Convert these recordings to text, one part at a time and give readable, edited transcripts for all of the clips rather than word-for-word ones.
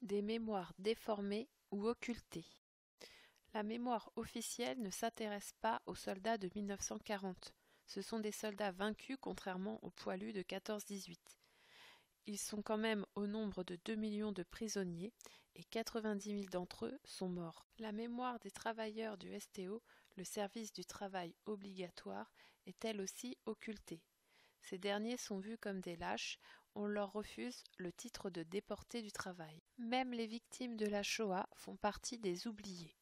Des mémoires déformées ou occultées. La mémoire officielle ne s'intéresse pas aux soldats de 1940. Ce sont des soldats vaincus contrairement aux poilus de 14-18. Ils sont quand même au nombre de 2 millions de prisonniers et 90 000 d'entre eux sont morts. La mémoire des travailleurs du STO, le service du travail obligatoire, est elle aussi occultée. Ces derniers sont vus comme des lâches, on leur refuse le titre de déportés du travail. Même les victimes de la Shoah font partie des oubliés.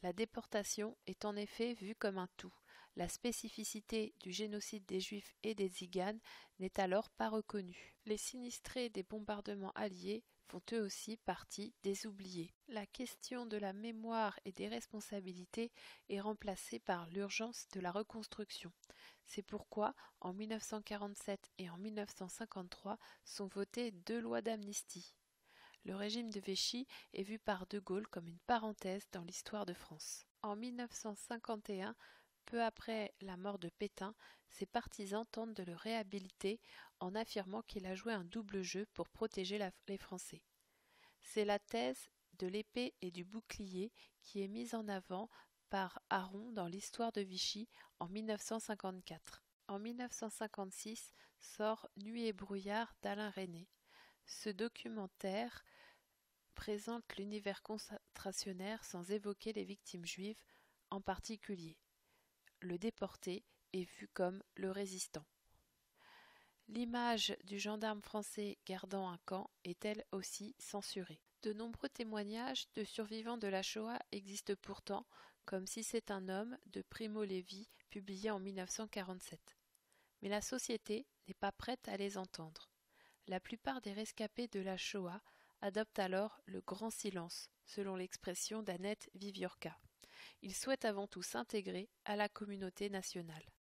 La déportation est en effet vue comme un tout. La spécificité du génocide des Juifs et des Tziganes n'est alors pas reconnue. Les sinistrés des bombardements alliés font eux aussi partie des oubliés. La question de la mémoire et des responsabilités est remplacée par l'urgence de la reconstruction. C'est pourquoi, en 1947 et en 1953, sont votées 2 lois d'amnistie. Le régime de Vichy est vu par De Gaulle comme une parenthèse dans l'histoire de France. En 1951, peu après la mort de Pétain, ses partisans tentent de le réhabiliter en affirmant qu'il a joué un double jeu pour protéger les Français. C'est la thèse de l'épée et du bouclier qui est mise en avant par Aron dans l'histoire de Vichy en 1954. En 1956 sort Nuit et brouillard d'Alain Resnais. Ce documentaire présente l'univers concentrationnaire sans évoquer les victimes juives en particulier. Le déporté est vu comme le résistant. L'image du gendarme français gardant un camp est elle aussi censurée. De nombreux témoignages de survivants de la Shoah existent pourtant, comme Si c'est un homme de Primo Levi, publié en 1947. Mais la société n'est pas prête à les entendre. La plupart des rescapés de la Shoah adoptent alors le grand silence, selon l'expression d'Annette Viviorca. Ils souhaitent avant tout s'intégrer à la communauté nationale.